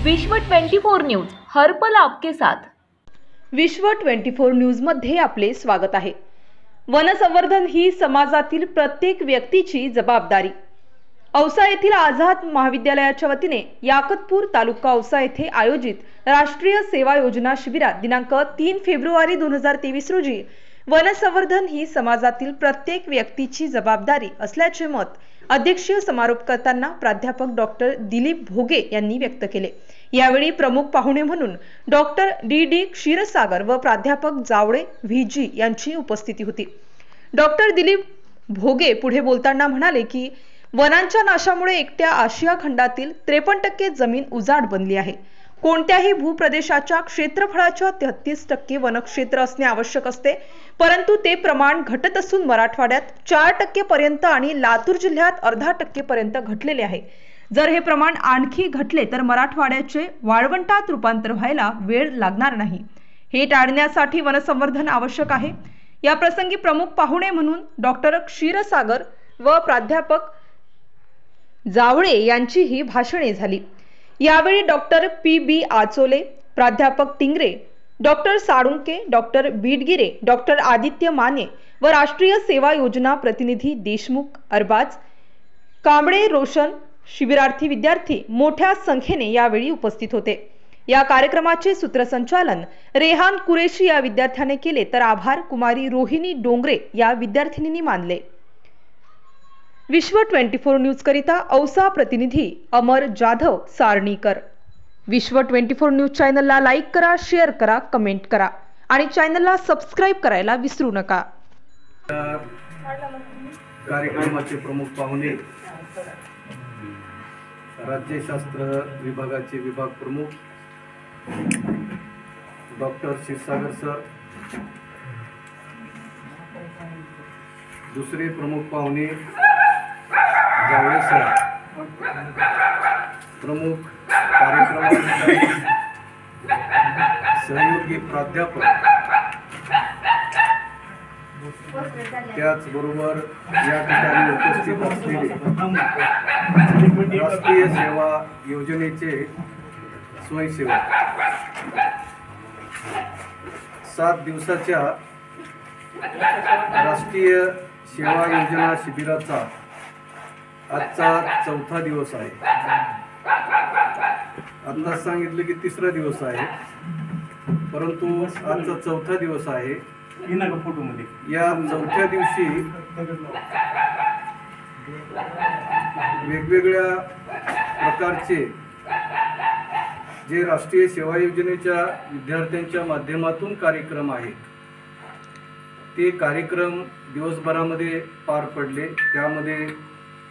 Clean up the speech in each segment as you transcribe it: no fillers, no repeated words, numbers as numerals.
विश्व 24 न्यूज हर पल आपके साथ। विश्व 24 न्यूज मध्ये आपले स्वागत आहे। वनसंवर्धन ही समाजातील प्रत्येक व्यक्तीची जबाबदारी। औसा येथील आझाद महाविद्यालयाच्या वतीने याकतपूर तालुका औसा येथे आयोजित राष्ट्रीय सेवा योजना शिबिरात दिनांक 3 फेब्रुवारी 2023 रोजी वनसंवर्धन ही समाजातील प्रत्येक व्यक्तीची जबाबदारी असल्याचे मत अध्यक्षीय समारोप करताना प्राध्यापक डॉक्टर दिलीप भोगे यांनी व्यक्त केले। यावेळी प्रमुख पाहुणे म्हणून डॉक्टर डी क्षीरसागर व प्राध्यापक जावळे व्हीजी यांची उपस्थिती होती। डॉक्टर दिलीप भोगे पुढे बोलताना म्हणाले की वनांच्या नाशामुळे एकट्या आशिया खंडातील 53% जमीन उजाड बनली आहे। कोणत्याही भूप्रदेशाच्या क्षेत्रफळाच्या 33% वनक्षेत्र असणे आवश्यक असते, परंतु ते प्रमाण घटत असून मराठवाड्यात 4% पर्यंत आणि लातूर जिल्ह्यात 0.5% पर्यंत घटलेले आहे। जर हे प्रमाण आणखी घटले तर मराठवाड्याचे वाळवंटात रूपांतर व्हायला वेळ लागणार नाही। हे टाळण्यासाठी वनसंवर्धन आवश्यक आहे। या प्रसंगी प्रमुख पाहुणे म्हणून डॉक्टर क्षीरसागर व प्राध्यापक जावळे यांची ही भाषणे झाली। यावेळी डॉक्टर पी.बी. आचोले, प्राध्यापक Tingre, doctor Salunke, doctor Bidgire, doctor Aditya Mane व राष्ट्रीय सेवा योजना प्रतिनिधी देशमुख, अरबाज, कांबळे, रोशन, शिबिरार्थी विद्यार्थी मोठ्या संख्येने यावेळी उपस्थित होते। या कार्यक्रमाचे सूत्रसंचालन रेहान कुरेशी या विद्यार्थ्याने केले, तर आभार कुमारी रोहिणी डोंगरे या विद्यार्थिनींनी मानले। विश्व 24 न्यूज करिता औसा प्रतिनिधी अमर जाधव सारणीकर। विश्व 24 न्यूज चॅनलला लाईक करा, शेअर करा, कमेंट करा आणि चॅनलला सबस्क्राइब करायला विसरू नका। कार्यक्रमाचे प्रमुख पाहुणे राज्यशास्त्र विभागाचे विभाग प्रमुख डॉक्टर क्षीरसागर सर, दुसरे प्रमुख पाहुणे जावळे सर, प्रमुख कार्यक्रम सहयोगी प्राध्यापक, त्याचबरोबर या ठिकाणी उपस्थित असलेले राष्ट्रीय सेवा योजनेचे स्वयंसेवक, 7 दिवसाच्या राष्ट्रीय सेवा योजना शिबिराचा आजचा 4था दिवस आहे। आता सांगितलं की 3रा दिवस आहे, परंतु आजचा 4था दिवस आहे। या 4थ्या दिवशी वेगवेगळ्या प्रकारचे जे राष्ट्रीय सेवा योजनेच्या विद्यार्थ्यांच्या माध्यमातून कार्यक्रम आहेत, ते कार्यक्रम दिवसभरामध्ये पार पडले। त्यामध्ये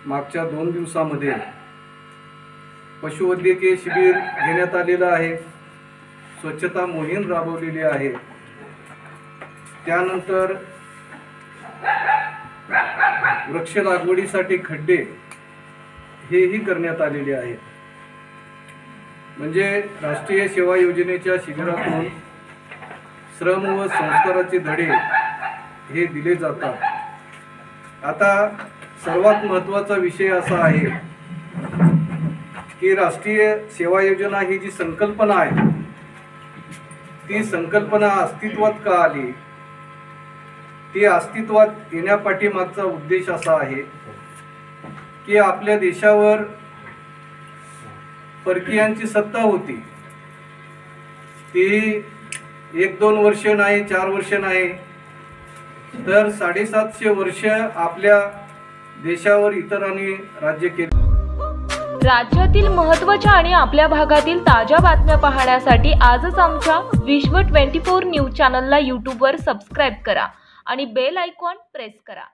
मागच्या 2 दिवसामध्ये पशुवैद्यकीय शिबिर घेण्यात आलेलं आहे, स्वच्छता मोहीम राबवलेली आहे, त्यानंतर वृक्ष लागवडीसाठी खड्डे हेही करण्यात आलेले आहेत। म्हणजे राष्ट्रीय सेवा योजनेच्या शिबिरातून श्रम व संस्काराचे धडे हे दिले जातात। आता सर्वात महत्त्वाचा विषय असा आहे की राष्ट्रीय सेवा योजना ही जी संकल्पना आहे, ती संकल्पना अस्तित्वात का आली, ती अस्तित्वात येण्यापाठीमागचा उद्देश असा आहे की आपल्या देशावर परकीयांची सत्ता होती, ती 1-2 वर्ष नाही, 4 वर्ष नाही, तर 750 वर्ष आपल्या देशावर इतरांनी राज्य केले। राज्यातील महत्त्वाच्या आणि आपल्या भागातील ताज्या बातम्या पाहण्यासाठी आजच आमच्या विश्व 24 न्यूज चॅनलला YouTube वर सबस्क्राइब करा आणि बेल आयकॉन प्रेस करा।